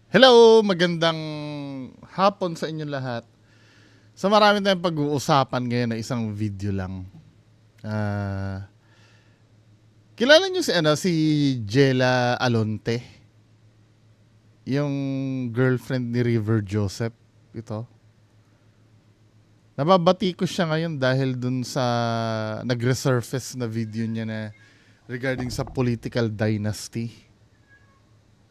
Hello, magandang hapon sa inyong lahat. So marami tayong pag-uusapan ngayon na isang video lang. Ah, kilala niyo si Jella Alonte, yung girlfriend ni River Joseph ito. Nababati ko siya ngayon dahil dun sa nag-resurface na video niya na regarding sa political dynasty.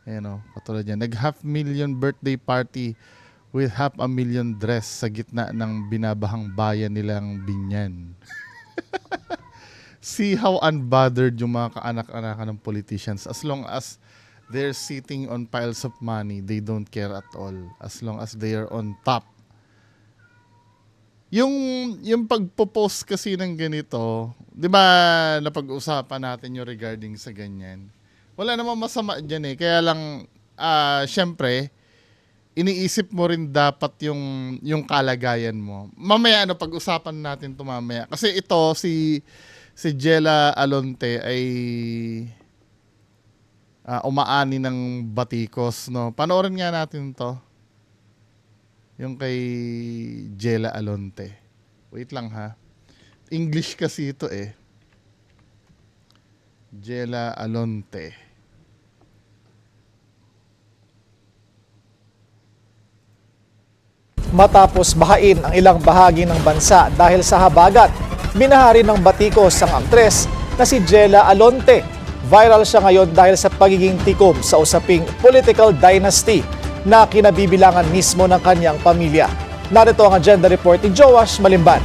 Ayan o, katulad niya. Nag-half million birthday party with 500,000 dress sa gitna ng binabahang bayan nilang Binyan. See how unbothered yung mga kaanak-anakan ng politicians. As long as they're sitting on piles of money, they don't care at all. As long as they are on top. Yung pagpo-post kasi ng ganito, 'di ba, napag-usapan natin yung regarding sa ganyan. Wala namang masama diyan eh. Kaya lang syempre, iniisip mo rin dapat yung kalagayan mo. Mamaya pag-usapan natin 'to mamaya. Kasi ito si Jella Alonte ay umaani ng batikos, no. Panoorin nga natin 'to. Yung kay Jella Alonte. Wait lang ha. English kasi ito eh. Jella Alonte. Matapos bahain ang ilang bahagi ng bansa dahil sa habagat, binahari ng batikos ang aktres na si Jella Alonte. Viral siya ngayon dahil sa pagiging tikom sa usaping political dynasty na kinabibilangan mismo ng kanyang pamilya. Narito ang agenda report ni Joash Malimban.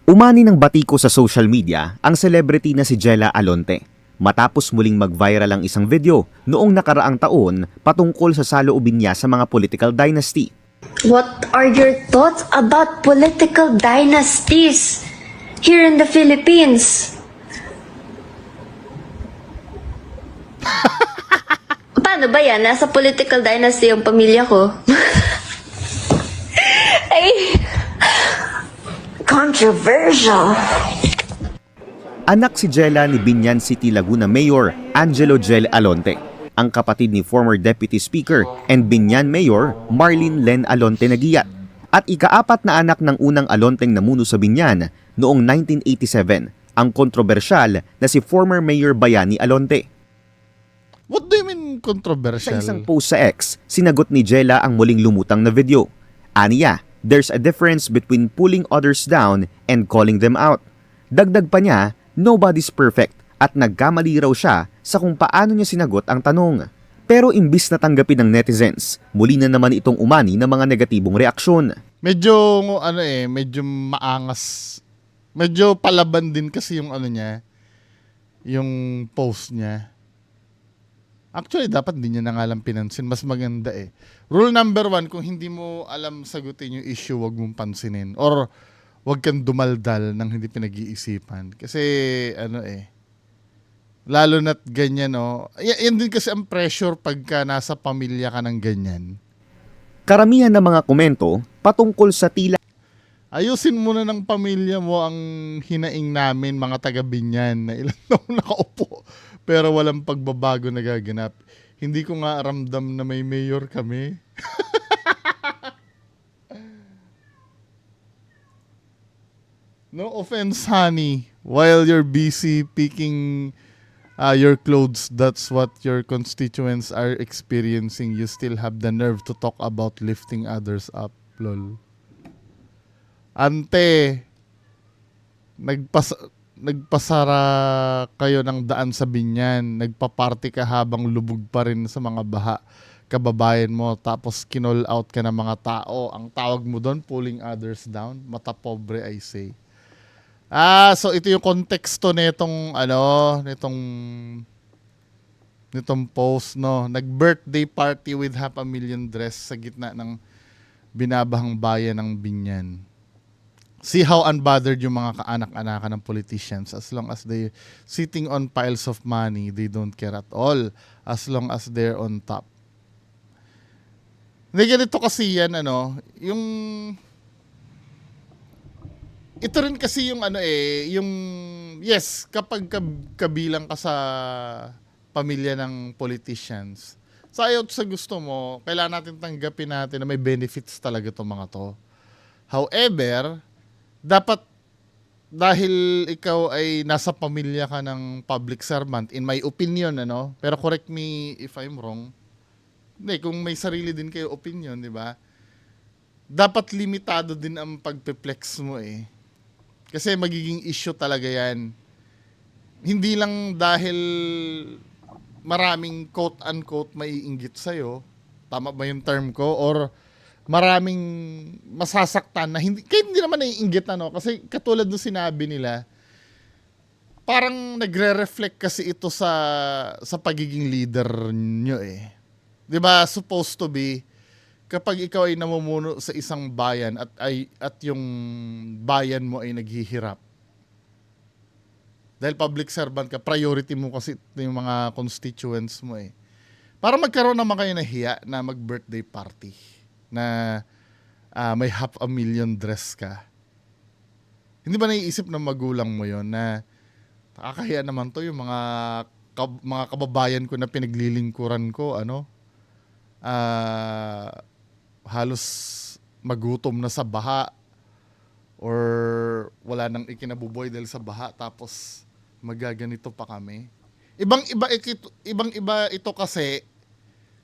Umani ng batiko sa social media ang celebrity na si Jella Alonte matapos muling mag-viral ang isang video noong nakaraang taon patungkol sa saloobin niya sa mga political dynasty. What are your thoughts about political dynasties here in the Philippines? Paano ba yan? Nasa political dynasty yung pamilya ko. Ay, controversial. Anak si Jella ni Binyan City, Laguna Mayor Angelo Jel Alonte, ang kapatid ni former Deputy Speaker and Binyan Mayor Marlene Len Alonte Nagiyat, at ika-4 na anak ng unang Alonteng namuno sa Binyan noong 1987, ang kontrobersyal na si former Mayor Bayani Alonte. What do you mean controversial? Sa isang post sa X, sinagot ni Jella ang muling lumutang na video. Aniya, there's a difference between pulling others down and calling them out. Dagdag pa niya, nobody's perfect at nagkamali raw siya sa kung paano niya sinagot ang tanong. Pero imbis na tanggapin ng netizens, muli na naman itong umani ng mga negatibong reaksyon. Medyo medyo maangas. Medyo palaban din kasi yung yung post niya. Actually, dapat din niya na nga lang pinansin. Mas maganda eh. Rule number 1, kung hindi mo alam sagutin yung issue, wag mong pansinin. Or wag kang dumaldal ng hindi pinag-iisipan. Kasi, lalo na't ganyan, no? Yan din kasi ang pressure pagka nasa pamilya ka ng ganyan. Karamihan ng mga komento patungkol sa tila Ayusin muna ng pamilya mo ang hinaing namin, mga taga-Binyan, na ilang taon nakaupo pero walang pagbabago na gaganap. Hindi ko nga ramdam na may mayor kami. No offense, honey. While you're busy picking your clothes, that's what your constituents are experiencing. You still have the nerve to talk about lifting others up, lol. Ante, nagpasara kayo ng daan sa Binyan. Nagpa-party ka habang lubog pa rin sa mga kababayan mo. Tapos kinall out ka ng mga tao. Ang tawag mo doon, pulling others down. Mata pobre, I say. So ito yung konteksto nitong post, no. Nag-birthday party with 500,000 dress sa gitna ng binabahang bayan ng Binyan. See how unbothered yung mga kaanak-anakan ng politicians. As long as they sitting on piles of money, they don't care at all. As long as they're on top. Hindi, ganito kasi yan, yung ito rin kasi yung yung yes, kapag kabilang ka sa pamilya ng politicians. So ayaw sa gusto mo, kailangan natin tanggapin natin na may benefits talaga itong mga to. However, dapat dahil ikaw ay nasa pamilya ka ng public servant, in my opinion, pero correct me if I'm wrong, hindi, kung may sarili din kayo opinion, di ba? Dapat limitado din ang pagpe-flex mo eh. Kasi magiging issue talaga yan. Hindi lang dahil maraming quote-unquote maiinggit sa'yo, tama ba yung term ko, or maraming masasaktan na hindi, kahit hindi naman naiinggit kasi katulad ng sinabi nila, parang nagre-reflect kasi ito sa pagiging leader nyo eh. 'Di ba, supposed to be kapag ikaw ay namumuno sa isang bayan at yung bayan mo ay naghihirap. Dahil public servant ka, priority mo kasi yung mga constituents mo eh. Para magkaroon naman kayo na hiya na mag-birthday party na may 500,000 dress ka. Hindi ba naiisip ng magulang mo yon na nakakahiya naman to yung mga kababayan ko na pinaglilingkuran ko, halos magutom na sa baha or wala nang ikinabuboy dahil sa baha tapos magaganito pa kami. Ibang-iba ito kasi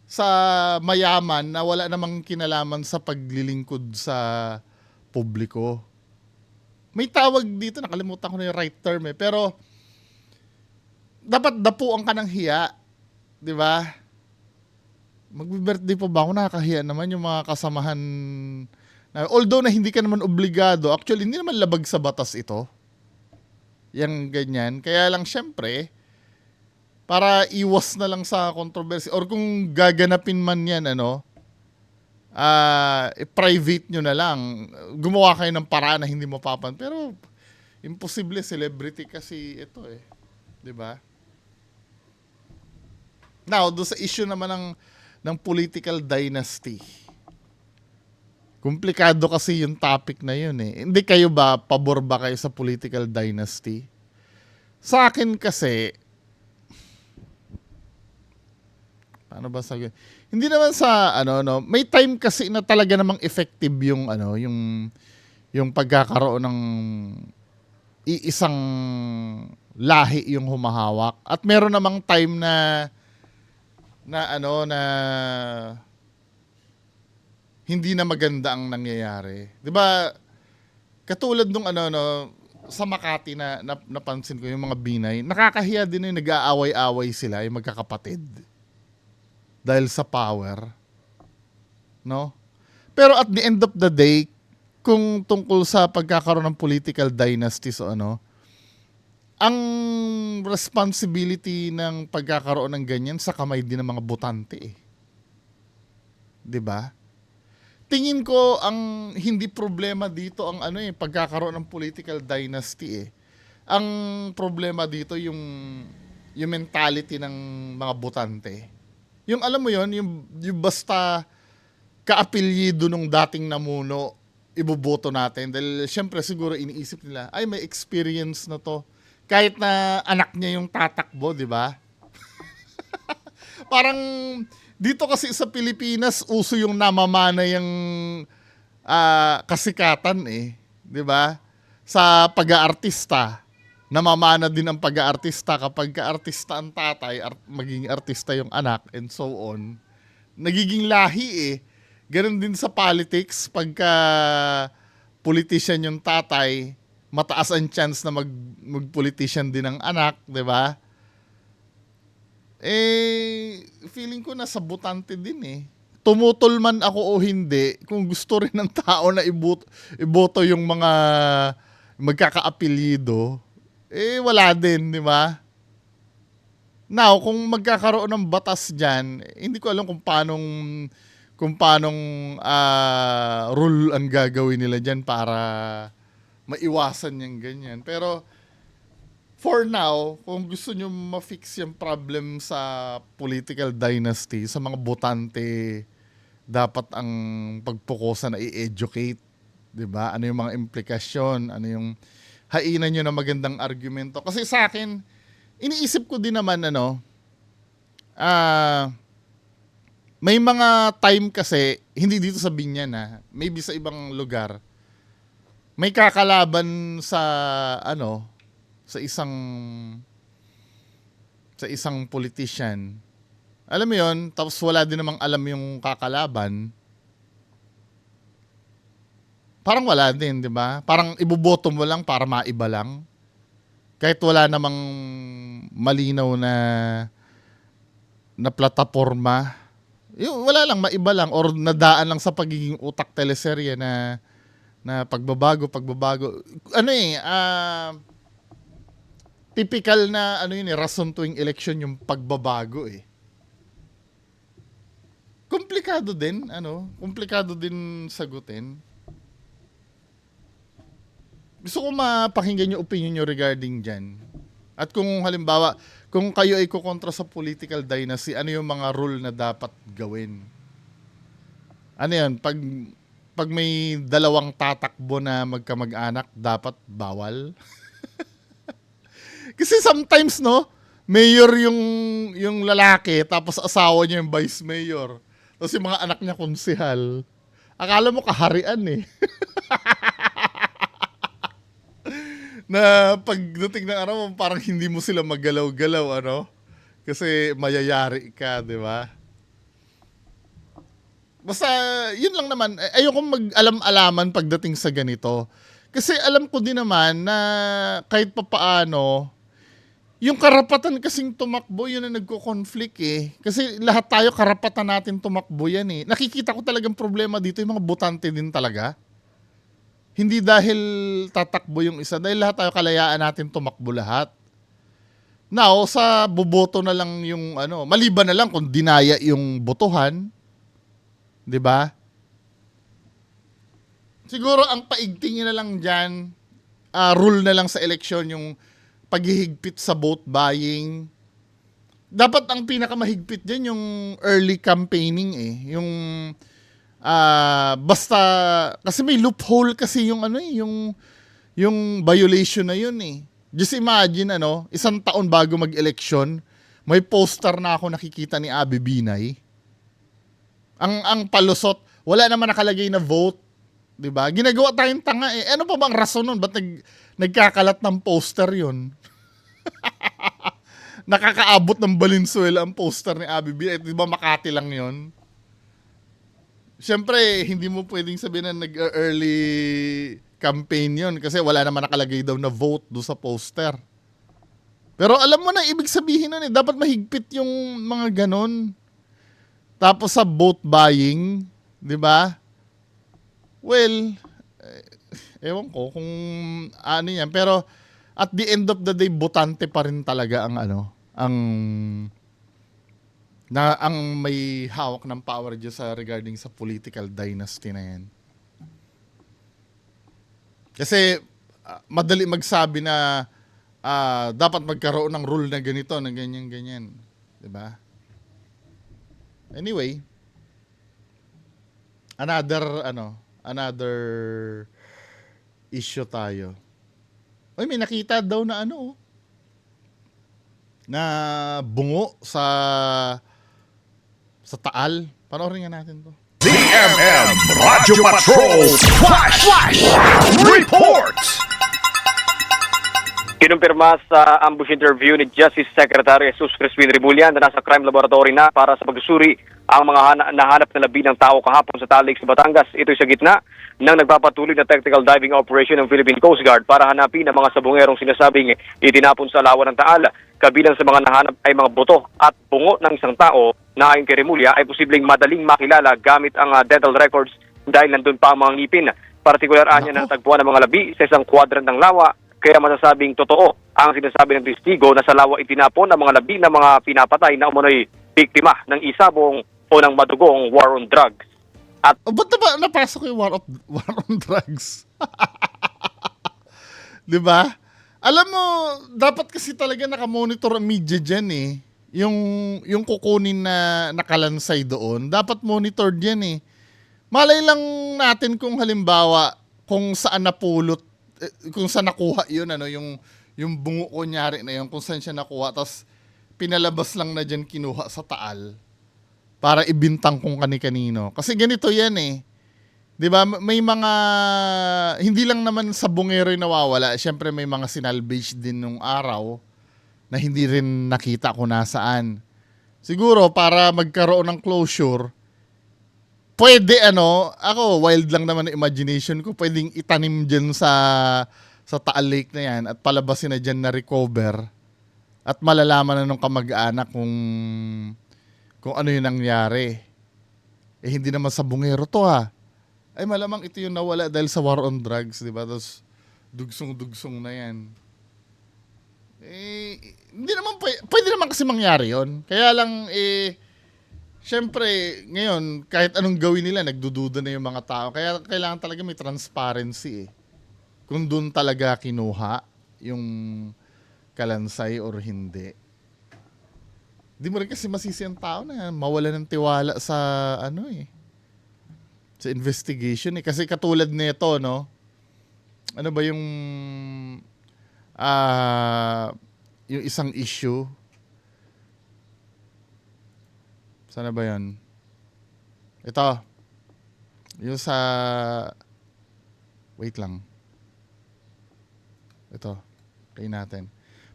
sa mayaman na wala namang kinalaman sa paglilingkod sa publiko. May tawag dito, nakalimutan ko na yung right term pero dapat dapuan ka ng hiya, di ba? Mag-birthday pa ba ako? Nakakahiya naman yung mga kasamahan. Although na hindi ka naman obligado, actually hindi naman labag sa batas ito. Yang ganyan. Kaya lang syempre, para iwas na lang sa controversy, or kung gaganapin man yan, private nyo na lang. Gumawa kayo ng paraan na hindi mapapan. Pero, imposible, celebrity kasi ito eh. Diba? Now, doon sa issue naman ng political dynasty. Komplikado kasi yung topic na yun eh. Hindi kayo ba, pabor ba kayo sa political dynasty? Sa akin kasi, paano ba sabi? Hindi naman sa may time kasi na talaga namang effective yung yung pagkakaroon ng iisang lahi yung humahawak, at meron namang time na hindi na maganda ang nangyayari. 'Di ba? Katulad nung sa Makati na napansin ko yung mga Binay, nakakahiya din yung nag-aaway-away sila, yung magkakapatid. Dahil sa power. No? Pero at the end of the day, kung tungkol sa pagkakaroon ng political dynasties ang responsibility ng pagkakaroon ng ganyan sa kamay din ng mga botante eh. 'Di ba? Tingin ko ang hindi problema dito ang pagkakaroon ng political dynasty eh. Ang problema dito yung mentality ng mga botante. Yung alam mo yon, yung basta kaapelyido nung dating namuno, iboboto natin. Dahil syempre siguro iniisip nila, ay may experience na to. Kahit na anak niya yung tatakbo, di ba? Parang dito kasi sa Pilipinas, uso yung namamana yung kasikatan eh. Di ba? Sa pag-aartista. Namamana din ang pag-aartista kapag ka-artista ang tatay, magiging artista yung anak, and so on. Nagiging lahi eh. Ganon din sa politics, pagka politician yung tatay, mataas ang chance na mag-politician din ang anak, di ba? Feeling ko nasa botante din eh. Tumutol man ako o hindi, kung gusto rin ng tao na iboto yung mga magkakaapelyido, wala din, di ba? Now, kung magkakaroon ng batas dyan, hindi ko alam kung paanong rule ang gagawin nila dyan para maiwasan yung ganyan. Pero, for now, kung gusto nyo ma-fix yung problem sa political dynasty, sa mga botante, dapat ang pagpukusan na i-educate. Diba? Ano yung mga implikasyon? Ano yung hainan nyo na magandang argumento? Kasi sa akin, iniisip ko din naman, may mga time kasi, hindi dito sa Binyan maybe sa ibang lugar, may kakalaban sa sa isang politician. Alam mo 'yon, tapos wala din namang alam yung kakalaban. Parang wala din, 'di ba? Parang iboboto mo lang para maiba lang. Kahit wala namang malinaw na plataporma. Yung wala lang, maiba lang or nadaan lang sa pagiging utak teleserye na pagbabago. Typical na rason tuwing election yung pagbabago eh. Komplikado din sagutin. Gusto ko mapakinggan yung opinion nyo regarding dyan. At kung halimbawa, kung kayo ay kukontra sa political dynasty, ano yung mga rule na dapat gawin? Ano yan? Pag may dalawang tatakbo na magkamag-anak, dapat bawal? Kasi sometimes, mayor yung lalaki, tapos asawa niya yung vice mayor. Tapos yung mga anak niya konsehal. Akala mo kaharian eh. Na pagdating ng araw, parang hindi mo sila magalaw-galaw, Kasi mayayari ka, di ba? Basta, yun lang naman. Ayoko mag-alam-alaman pagdating sa ganito. Kasi alam ko din naman na kahit papaano, yung karapatan kasing tumakbo, yun ang nagko-conflict eh. Kasi lahat tayo karapatan natin tumakbo yan eh. Nakikita ko talagang problema dito, yung mga botante din talaga. Hindi dahil tatakbo yung isa, dahil lahat tayo kalayaan natin tumakbo lahat. Now, sa boboto na lang yung maliban na lang kung dinaya yung botohan. 'Di ba? Siguro ang paigtingin na lang diyan, rule na lang sa eleksyon yung paghihigpit sa vote buying. Dapat ang pinakamahigpit diyan yung early campaigning eh, yung basta kasi may loophole kasi yung yung violation na yun eh. Just imagine isang taon bago mag-eleksyon, may poster na ako nakikita ni Abby Binay. Ang palusot, wala naman nakalagay na vote, 'di ba? Ginagawa tayong tanga eh. Ano pa bang rason nun? Ba't nagkakalat ng poster 'yon? Nakakaabot ng Valenzuela ang poster ni Abby Binay. 'Di ba Makati lang 'yon? Siyempre, hindi mo pwedeng sabihin na nag-early campaign yun kasi wala naman nakalagay daw na vote do sa poster. Pero alam mo na, ibig sabihin nun dapat mahigpit yung mga ganon. Tapos sa vote buying, di ba? Well, ewan ko kung ano yan. Pero at the end of the day, botante pa rin talaga ang may hawak ng power dyan regarding sa political dynasty na yan. Kasi madali magsabi na dapat magkaroon ng rule na ganito, na ganyan-ganyan. Diba? Anyway, another issue tayo. Uy, may nakita daw na na bungo sa Taal. Panoorin nga natin to. DMM Radyo Patrol Flash Report! Kinumpirma sa ambush interview ni Justice Secretary Jesus Crispin Rimulyan na nasa crime laboratory na para sa pagsusuri ang mga nahanap na labi ng tao kahapon sa Taal Lake sa Batangas. Ito'y sa gitna ng nagpapatuloy na technical diving operation ng Philippine Coast Guard para hanapin ang mga sabungerong sinasabing itinapon sa lawa ng Taal. Kabilang sa mga nahanap ay mga buto at bungo ng isang tao na ayon kay Rimulya ay posibleng madaling makilala gamit ang dental records dahil nandun pa ang mga ngipin. Partikular niya na natagpuan ng mga labi sa isang kwadrant ng lawa, kaya masasabing totoo ang sinasabi ng testigo na sa lawa itinapon ang mga labi ng mga pinapatay na umunoy biktima ng isabong o ng madugong war on drugs. At ba't na ba napasok yung war on drugs? Di ba? Alam mo, dapat kasi talaga nakamonitor ang media dyan eh. Yung kukunin na nakalansay doon, dapat monitor dyan eh. Malay lang natin kung halimbawa, kung saan napulot, kung saan nakuha yun, yung bungo kunyari na yun, kung saan siya nakuha. Tapos pinalabas lang na dyan kinuha sa Taal para ibintang kung kani-kanino. Kasi ganito yan eh. 'Di ba? May mga hindi lang naman sa bungero yung nawawala. Siyempre may mga sinalvage din nung araw na hindi rin nakita kung nasaan. Siguro para magkaroon ng closure, pwede ako wild lang naman ang imagination ko, pwedeng itanim diyan sa Taal Lake na yan at palabasin na diyan na recover at malalaman na ng kamag-anak kung ano yung nangyari. Eh hindi naman sa bungero to ay malamang ito yung nawala dahil sa war on drugs, di ba? Tapos dugsong-dugsong na yan. Eh, hindi naman pwede naman kasi mangyari yon. Kaya lang, syempre, ngayon, kahit anong gawin nila, nagdududa na yung mga tao. Kaya kailangan talaga may transparency kung doon talaga kinuha yung kalansay or hindi. Di mo rin kasi masisi ang tao na mawala ng tiwala sa sa investigation kasi katulad nito ano ba yung yung isang issue, sana ba yun, ito yung sa wait lang, ito kay natin,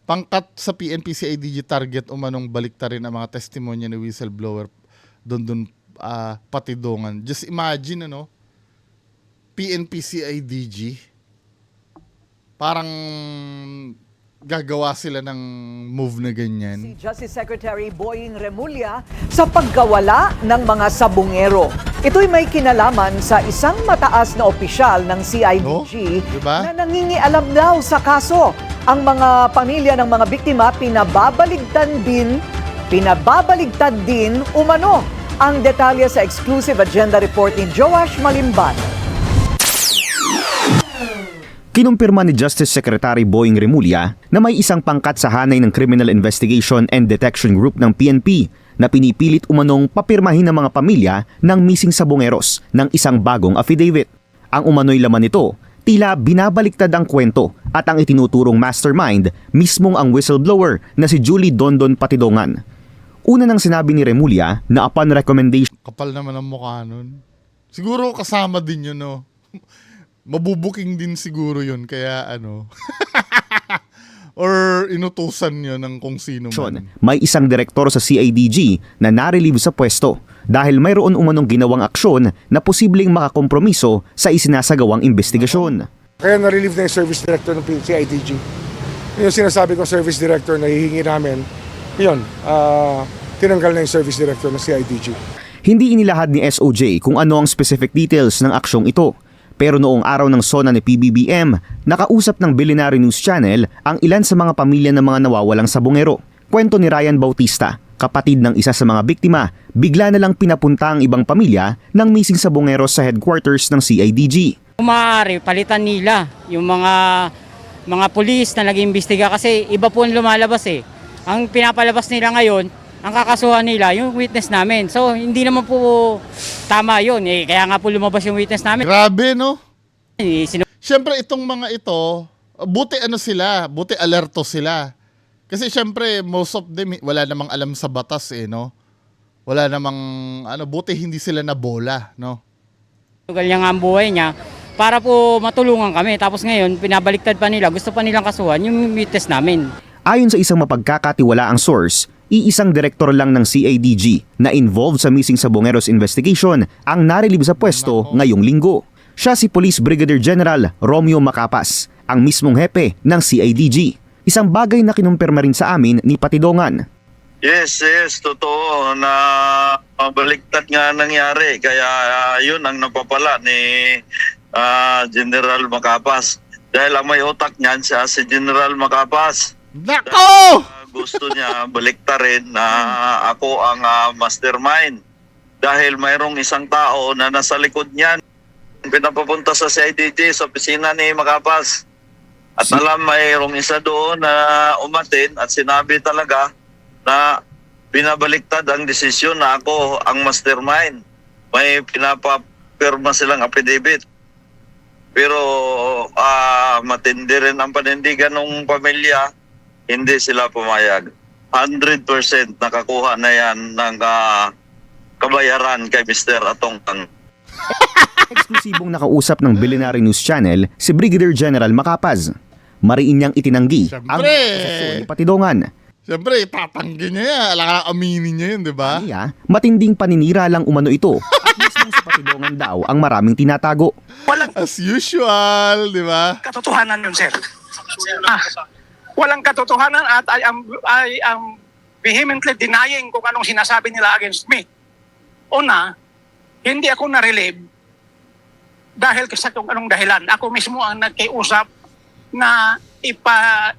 pangkat sa PNP-CIDG target umanong baliktarin ang mga testimonya ni whistleblower doon Patidongan. Just imagine PNP-CIDG parang gagawa sila ng move na ganyan. Si Justice Secretary Boying Remulla sa pagkawala ng mga sabungero. Ito'y may kinalaman sa isang mataas na opisyal ng CIDG diba? na nangingialam daw sa kaso. Ang mga pamilya ng mga biktima pinababaligtad din umano. Ang detalye sa exclusive agenda report ni Joash Malimban. Kinumpirma ni Justice Secretary Boying Remulla na may isang pangkat sa hanay ng Criminal Investigation and Detection Group ng PNP na pinipilit umanong papirmahin ng mga pamilya ng missing sabongeros ng isang bagong affidavit. Ang umano'y laman nito, tila binabaliktad ang kwento at ang itinuturong mastermind mismong ang whistleblower na si Julie Dondon Patidongan. Una nang sinabi ni Remulla na upon recommendation... Kapal naman ang mukha nun. Siguro kasama din yun, Mabubuking din siguro yun, kaya or inutusan yun ng kung sino man. May isang direktor sa CIDG na narelieve sa pwesto dahil mayroon umanong ginawang aksyon na posibleng makakompromiso sa isinasagawang investigasyon. Kaya na-relieve na yung service director ng CIDG. Yung sinasabi ko service director na hihingi namin, yun, tinanggal na yung service director ng CIDG. Hindi inilahad ni SOJ kung ano ang specific details ng aksyong ito. Pero noong araw ng SONA ni PBBM, nakausap ng Billionaire News Channel ang ilan sa mga pamilya ng mga nawawalang sabongero. Kwento ni Ryan Bautista, kapatid ng isa sa mga biktima, bigla na lang pinapunta ang ibang pamilya ng missing sabongero sa headquarters ng CIDG. Maaari palitan nila yung mga pulis na nag-iimbestiga kasi iba po ang lumalabas Ang pinapalabas nila ngayon, ang kakasuhan nila, yung witness namin. So, hindi naman po tama yun. Kaya nga po lumabas yung witness namin. Grabe, Siyempre, itong mga ito, buti alerto sila. Kasi siyempre, most of them, wala namang alam sa batas, Wala namang, buti hindi sila nabola, Tugal niya nga ang buhay niya para po matulungan kami. Tapos ngayon, pinabaliktad pa nila. Gusto pa nilang kasuhan yung witness namin. Ayon sa isang mapagkakatiwalaang source, iisang direktor lang ng CIDG na involved sa missing sabongeros investigation ang narelieve sa pwesto ngayong linggo. Siya si Police Brigadier General Romeo Macapas, ang mismong hepe ng CIDG. Isang bagay na kinumpirma rin sa amin ni Patidongan. Yes, totoo na baliktad nga nangyari. Kaya yun ang napapala ni General Macapas. Dahil ang may utak niyan siya si General Macapas. Nako! Gusto niya baliktarin na ako ang mastermind. Dahil mayroong isang tao na nasa likod niyan. Pinapapunta sa CIDG sa opisina ni Macapas. At alam mayroong isa doon na umatin at sinabi talaga na binabaliktad ang desisyon na ako ang mastermind. May pinapapirma silang affidavit. Pero matindi rin ang panindigan ng pamilya, hindi sila pumayag. 100% nakakuha na yan ng kabayaran kay Mr. Atongtang. Eksklusibong nakausap ng Billionaire News Channel si Brigadier General Macapaz. Mariin niyang itinanggi ang Siyempre. akusasyon ni Patidongan. Siyempre, tatanggi niya yan. Alam ka, aminin niya yun, di ba? Niya, matinding paninira lang umano ito at mismo sa Patidongan daw ang maraming tinatago. As usual, di ba? Katotohanan yun, sir. Walang katotohanan at I am vehemently denying kung anong sinasabi nila against me. Una, hindi ako na-relieve dahil sa kung anong dahilan. Ako mismo ang nagkiusap na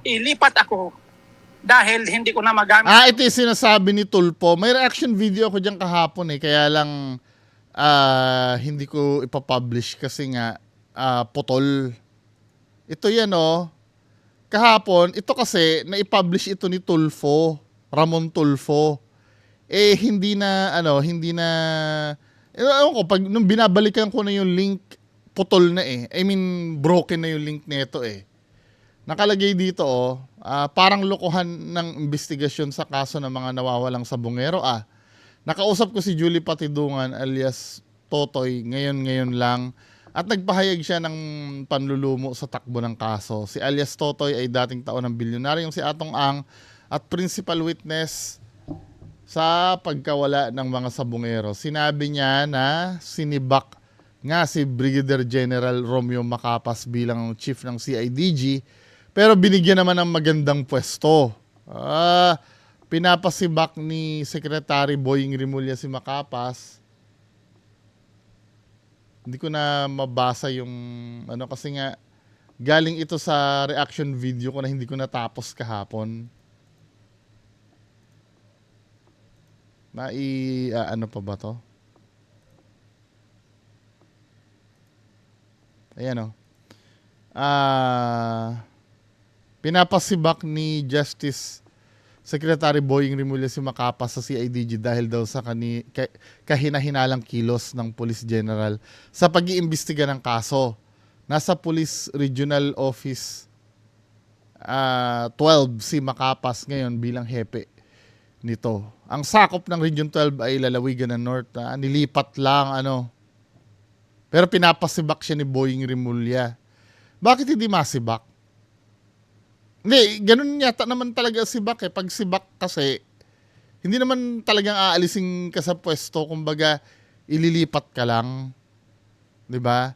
ilipat ako dahil hindi ko na magamit. Ito yung sinasabi ni Tulpo. May reaction video ako dyan kahapon kaya lang hindi ko ipapublish kasi nga putol. Ito yan kahapon, ito kasi na-publish ito ni Tulfo, Ramon Tulfo. Hindi na ewan ko, nung binabalikan ko na yung link, putol na I mean, broken na yung link nito Nakalagay dito parang lokohan ng investigasyon sa kaso ng mga nawawalang sabongero Nakausap ko si Julie Patidungan alias Totoy ngayon lang at nagpahayag siya ng panlulumo sa takbo ng kaso. Si alias Totoy ay dating taon ng bilyonaryong si Atong Ang at principal witness sa pagkawala ng mga sabongero. Sinabi niya na sinibak nga si Brigadier General Romeo Macapas bilang chief ng CIDG pero binigyan naman ng magandang pwesto. Pinapasibak ni Secretary Boying Rimulya si Macapas. Hindi ko na mabasa yung kasi nga galing ito sa reaction video ko na hindi ko natapos kahapon. Ano pa ba to? Ayan pinapasibak ni Justice Secretary Boying Rimulya si Macapas sa CIDG dahil daw sa kahina-hinalang kilos ng Police General sa pag-iimbestiga ng kaso. Nasa Police Regional Office 12 si Macapas ngayon bilang hepe nito. Ang sakop ng Region 12 ay lalawigan ng North. Nilipat lang Pero pinapasibak siya ni Boying Rimulya. Bakit hindi masibak? Hindi, ganun yata naman talaga sibak Pag sibak kasi, hindi naman talagang aalisin ka sa pwesto, kumbaga ililipat ka lang. 'Di ba?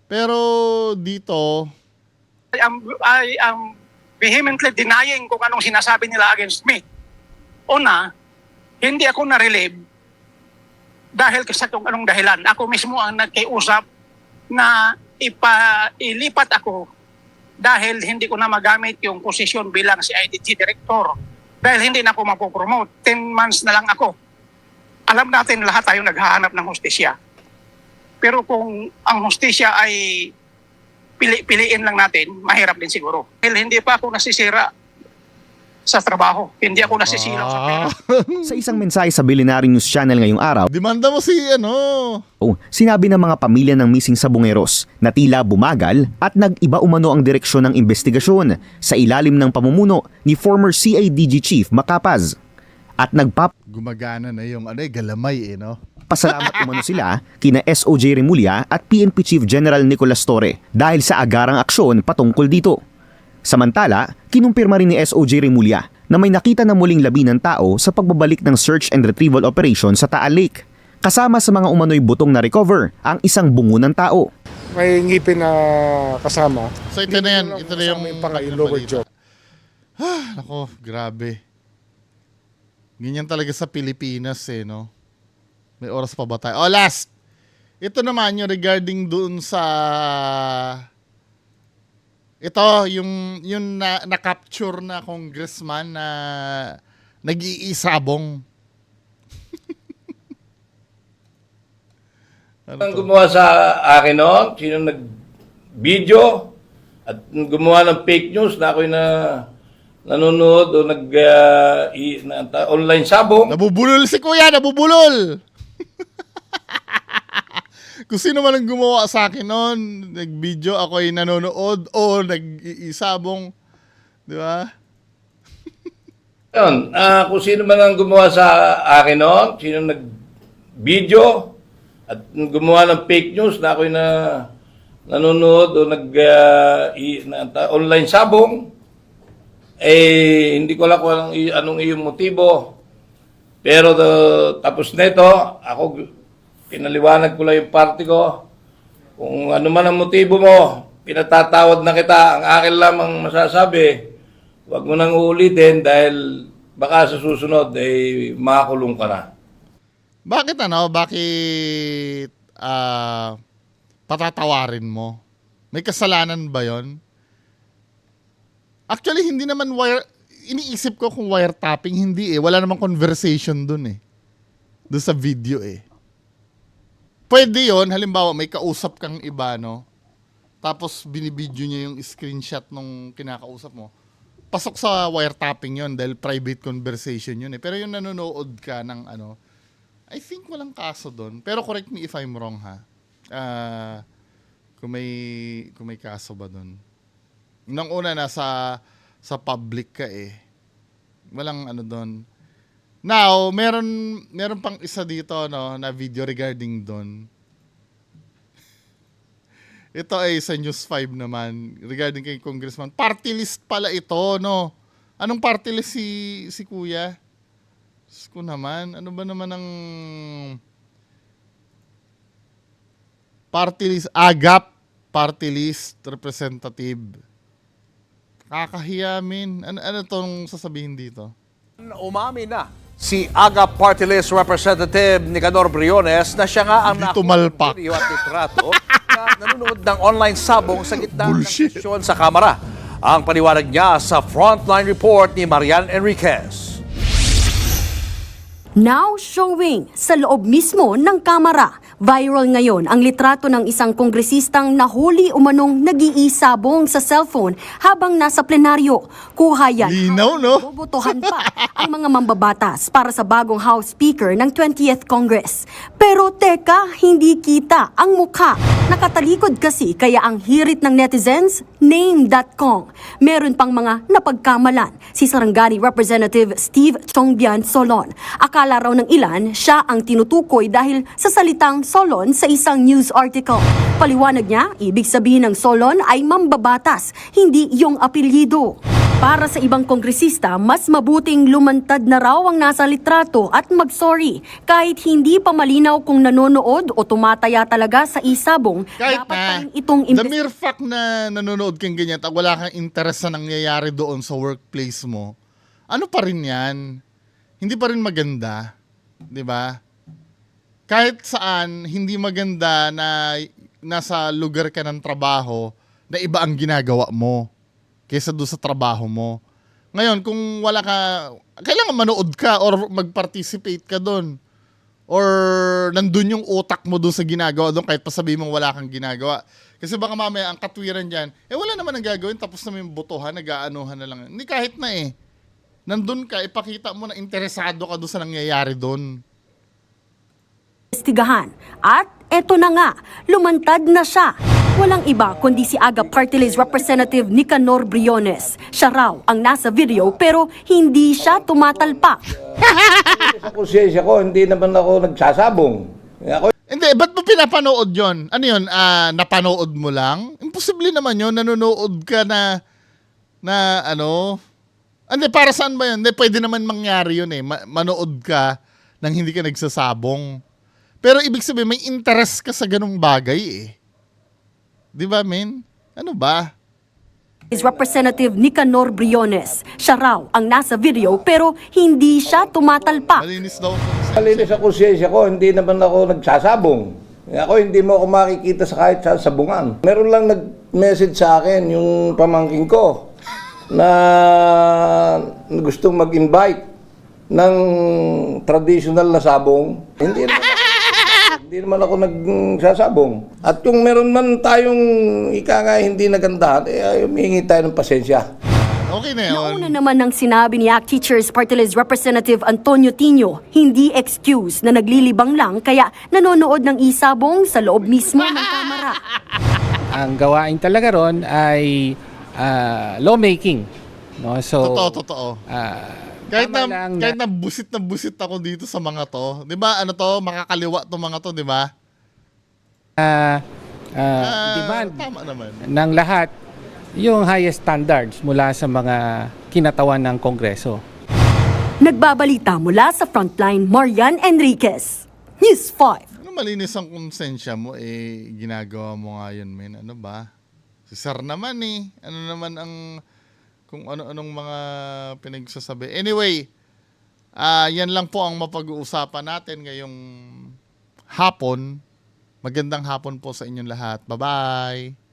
Pero dito, I am vehemently denying kung anong sinasabi nila against me. Una, hindi ako na-relieve dahil sa kung anong dahilan. Ako mismo ang nagkiusap na ilipat ako dahil hindi ko na magamit yung posisyon bilang CIDG Director. Dahil hindi na ako mapopromote. 10 months na lang ako. Alam natin lahat tayo naghahanap ng hustisya. Pero kung ang hustisya ay piliin lang natin, mahirap din siguro. Dahil hindi pa ako nasisira sa trabaho. Hindi ako nasisilaw sa pera. Sa isang mensahe sa Billionaire News Channel ngayong araw, demanda mo si sinabi ng mga pamilya ng missing sabongeros na tila bumagal at nag-iba umano ang direksyon ng investigasyon sa ilalim ng pamumuno ni former CIDG Chief Macapaz. At gumagana na yung galamay pasalamat umano sila kina SOJ Rimulya at PNP Chief General Nicolas Torre dahil sa agarang aksyon patungkol dito. Samantala, kinumpirma rin ni SOJ Rimulya na may nakita na muling labi ng tao sa pagbabalik ng search and retrieval operation sa Taal Lake. Kasama sa mga umano'y butong na recover ang isang bungo ng tao. May ngipin na kasama. So ito na yan. Ito na yung lower jaw. Nako, grabe. Ganyan talaga sa Pilipinas May oras pa ba tayo? Last! Ito naman yung regarding doon sa... Ito, yung na-capture na congressman na nag-iisabong. Ang gumawa sa akin sino nag-video at gumawa ng fake news na ako'y nanonood o online sabong. Nabubulol si Kuya, nabubulol! Kung sino man ang gumawa sa akin noon, nag-video, ako ay nanonood o nag-iisabong. Di ba? Yun, kung sino man ang gumawa sa akin noon, sino nag-video at gumawa ng fake news na ako'y nanonood o online sabong, hindi ko alam kung anong iyong motibo. Pero tapos nito, ako pinaliwanag ko lang yung party ko. Kung ano man ang motibo mo, pinatatawad na kita. Ang akin lamang masasabi, huwag mo nang uulitin dahil baka sa susunod makakulong ka na. Bakit patatawarin mo? May kasalanan ba yon? Actually, hindi naman iniisip ko kung wiretapping, hindi eh. Wala namang conversation dun eh. Dun sa video eh. Pwede yon, halimbawa may kausap kang iba, no? Tapos binibidyo niya yung screenshot nung kinakausap mo. Pasok sa wiretapping yon dahil private conversation yun eh. Pero yung nanonood ka ng I think walang kaso doon. Pero correct me if I'm wrong ha. Kung may kaso ba doon. Nang una sa public ka eh. Walang doon. Now, meron pang isa dito na video regarding doon. Ito ay sa News 5 naman regarding kay Congressman. Party list pala ito, no? Anong party list si Kuya? Ko naman, ano ba naman ang party list? AGAP party list representative. Kakahiya, min. Ano tong sasabihin dito? Umami na si AGAP Party List Representative Nicanor Briones na siya nga ang tumalpak video at litrato na nanonood ng online sabong sa gitna ng sesyon sa Kamara. Ang paniwanag niya sa Frontline Report ni Marian Enriquez. Now showing sa loob mismo ng Kamara. Viral ngayon ang litrato ng isang kongresistang nahuli umanong nag-iisabong sa cellphone habang nasa plenaryo. Kuha yan. Linaw, no? Bobotohan pa ang mga mambabatas para sa bagong House Speaker ng 20th Congress. Pero teka, hindi kita ang mukha. Nakatalikod kasi kaya ang hirit ng netizens, name.com. Meron pang mga napagkamalan. Si Sarangani Representative Steve Chongbian Solon. Akala raw ng ilan, siya ang tinutukoy dahil sa salitang Solon sa isang news article. Paliwanag niya, ibig sabihin ng Solon ay mambabatas, hindi yung apelyido. Para sa ibang kongresista, mas mabuting lumantad na raw ang nasa litrato at mag-sorry kahit hindi pa malinaw kung nanonood o tumataya talaga sa isabong. Kahit dapat pa rin itong the mere fact na nanonood kang ganyan at wala kang interest sa nangyayari doon sa workplace mo, ano pa rin yan? Hindi pa rin maganda, di ba? Kahit saan, hindi maganda na nasa lugar ka ng trabaho na iba ang ginagawa mo kaysa doon sa trabaho mo. Ngayon, kung wala ka, kailangan manood ka or mag-participate ka doon. Or nandun yung utak mo doon sa ginagawa doon kahit pa sabihin mo wala kang ginagawa. Kasi baka mamaya ang katwiran dyan, wala naman ang gagawin tapos na may botohan, nag-aanuhan na lang. Hindi kahit na nandun ka, ipakita mo na interesado ka doon sa nangyayari doon. Investigahan. At eto na nga, lumantad na siya. Walang iba kundi si AGAP Party List Representative Nicanor Briones. Siya raw ang nasa video pero hindi siya tumatalpak. Sa konsensya ko, hindi naman ako nagsasabong. Hindi, ba't mo pinapanood yon? Ano yun? Napanood mo lang? Imposible naman yun. Nanonood ka na Hindi, para saan ba yun? Hindi, pwede naman mangyari yun eh. Manood ka nang hindi ka nagsasabong. Pero ibig sabihin, may interest ka sa ganung bagay eh. Di ba, men? Ano ba? Is Representative Nicanor Briones. Siya raw ang nasa video pero hindi siya tumatalpak. Malinis daw. Malinis sa konsensya ko, hindi naman ako nagsasabong. Ako hindi mo ako makikita sa kahit sa sabungan. Meron lang nag-message sa akin yung pamangkin ko na gustong mag-invite ng traditional na sabong. Hindi naman ako nagsasabong. At kung meron man tayong hindi nagandahan, humingi tayo ng pasensya. Okay na yun. Nauna naman ng sinabi ni ACT Teachers Party List Representative Antonio Tino, hindi excuse na naglilibang lang kaya nanonood ng isabong sa loob mismo ng Kamara. Ang gawain talaga ron ay lawmaking. No? So, Totoo. Kahit Tama na, lang kahit na busit ako dito sa mga to. 'Di ba? Ano to? Makakaliwa to mga to, 'di ba? demand Tama naman. ng lahat yung highest standards mula sa mga kinatawan ng Kongreso. Nagbabalita mula sa Frontline, Marian Enriquez, News 5. Ano malinis ang konsensya mo, ginagawa mo nga yun, men. Ano ba? Si Sir naman Ano naman ang, kung ano-anong mga pinagsasabi. Anyway, yan lang po ang mapag-uusapan natin ngayong hapon. Magandang hapon po sa inyong lahat. Bye-bye!